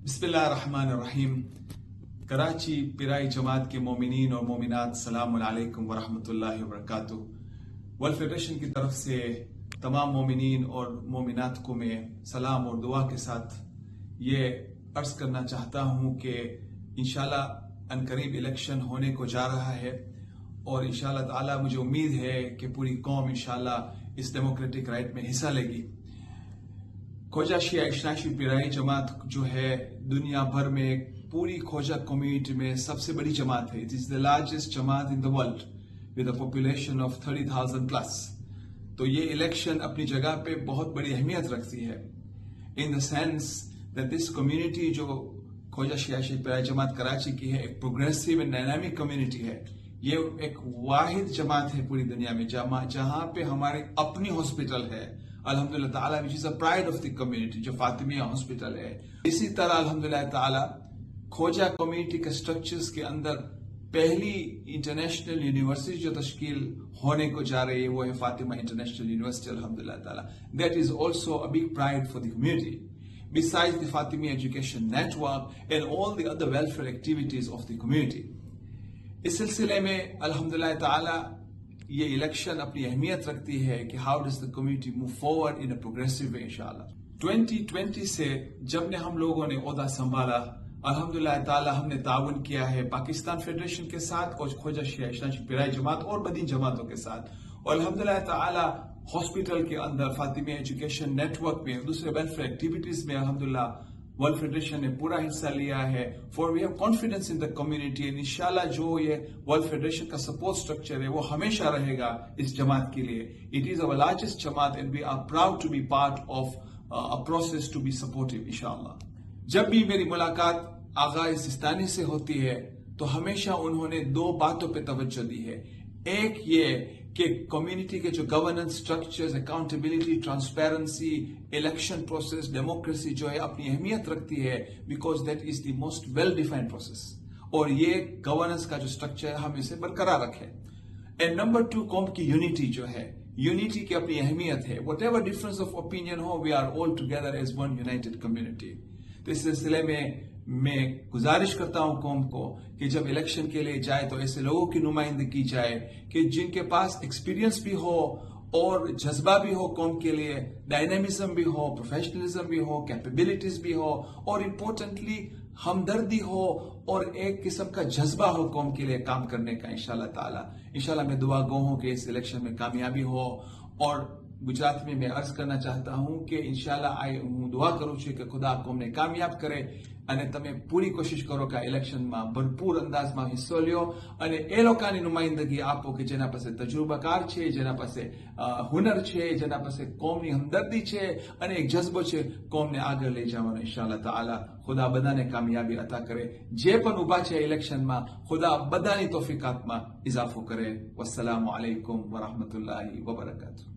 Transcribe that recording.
बिस्मिल्लाहिर्रहमानिर्रहीम। कराची पिराई जमात के मोमिनीन और मोमिनात सलाम अलैकुम वरहमतुल्लाहि वबरकातुहू। वर्ल्ड फेडरेशन की तरफ से तमाम मोमिनीन और मोमिनात को मैं सलाम और दुआ के साथ ये अर्ज करना चाहता हूँ कि इंशाल्लाह अनकरीब इलेक्शन होने को जा रहा है और इंशाल्लाह ताला मुझे उम्मीद है कि पूरी कौम इंशाल्लाह इस डेमोक्रेटिक राइट में हिस्सा लेगी। खोजा शिया इस्लामी पिराई जमात जो है दुनिया भर में पूरी खोजा कम्युनिटी में सबसे बड़ी जमात है। It is the largest Jamaat in the world with a population of 30,000 plus. तो ये इलेक्शन अपनी जगह पे बहुत बड़ी अहमियत रखती है in the sense that this community जो खोजा शिया पिराई जमात कराची की है एक प्रोग्रेसिव एंड डायनामिक कम्युनिटी है। ये एक वाहिद जमात है पूरी दुनिया में जहां पे हमारी अपनी हॉस्पिटल है अल्हम्दुलिल्लाह ताला, which is a pride of the community, जो फातिमिया हॉस्पिटल है। इसी तरह अल्हम्दुलिल्लाह ताला खोजा कम्युनिटी के स्ट्रक्चर्स के अंदर पहली इंटरनेशनल यूनिवर्सिटी जो तश्कील होने को जा रही है वो है फातिमा इंटरनेशनल यूनिवर्सिटी अल्हम्दुलिल्लाह ताला। That is also a big pride for the community besides the Fatimiyya Education Network and all the other welfare activities of the community. इस सिलसिले में अल्हम्दुलिल्लाह ताला ये इलेक्शन अपनी अहमियत रखती है कि how does the community move forward in a progressive way इंशाल्लाह। 2020 से जब ने हम लोगों ने ओहदा संभाला अल्हम्दुलिल्लाह ताला हमने ताउन किया है पाकिस्तान फेडरेशन के साथ और खोजा शिया इस्लामी पिराई जमात और बदीन जमातों के साथ, और अल्हम्दुलिल्लाह ताला हॉस्पिटल के अंदर फातिमिया एजुकेशन नेटवर्क में दूसरे वेलफेयर एक्टिविटीज में अल्हम्दुलिल्लाह वर्ल्ड फेडरेशन ने पूरा हिस्सा लिया है। For we have confidence in the community and इंशाल्लाह जो ये वर्ल्ड फेडरेशन का सपोर्ट स्ट्रक्चर है वो हमेशा रहेगा इस जमात के लिए। इट इज अवर लार्जेस्ट जमात and we are proud to be part of a process to be supportive इंशाल्लाह। जब भी मेरी मुलाकात आगा सिस्तानी से होती है तो हमेशा उन्होंने दो बातों पर तवज्जो दी है। एक ये कि कम्युनिटी के जो governance structures, accountability, transparency, election process, democracy जो है अपनी अहमियत रखती है because that is the most well defined process, और ये गवर्नेंस का जो स्ट्रक्चर है हम इसे बरकरार रखें। एंड नंबर 2 कौम की यूनिटी जो है, यूनिटी की अपनी अहमियत है। Whatever difference of opinion हो we are all together as one united community. तो इस सिलसिले में मैं गुजारिश करता हूं कौम को कि जब इलेक्शन के लिए जाए तो ऐसे लोगों की नुमाइंदगी जाए कि जिनके पास एक्सपीरियंस भी हो और जज्बा भी हो कौम के लिए, डायनेमिज्म भी हो, प्रोफेशनलिज्म भी हो, कैपेबिलिटीज भी हो, और इम्पोर्टेंटली हमदर्दी हो और एक किस्म का जज्बा हो कौम के लिए काम करने का। इंशाल्लाह ताला इंशाल्लाह मैं दुआ गो हूं कि इस इलेक्शन में कामयाबी हो। और गुजरात में मैं अर्ज करना चाहता हूं कि इंशाल्लाह હું દુઆ કરું છું કે ખુદા કોમને કામયાબ કરે અને તમે પૂરી કોશિશ કરો કે ઇલેક્શનમાં ભરપૂર અંદાજમાં હિસ્સો લ્યો અને એ લોકોની નુમાઇંદગી આપો કે જેના પાસે તજુર્બાકાર છે, જેના પાસે હુનર છે, જેના પાસે કોમની હમદર્દી છે અને એક જज्बो છે કોમને આગળ લઈ જવાનો। ઇન્શાલ્લાહ તાલા ખુદા બધાને કામયાબી અતા કરે। જે પણ ઉભા છે ઇલેક્શનમાં ખુદા બધાની તૌફીકાતમાં ઇજાફો કરે। વસ્સલામુ અલૈકુમ વરહમતુલ્લાહિ વબરકાતુહુ।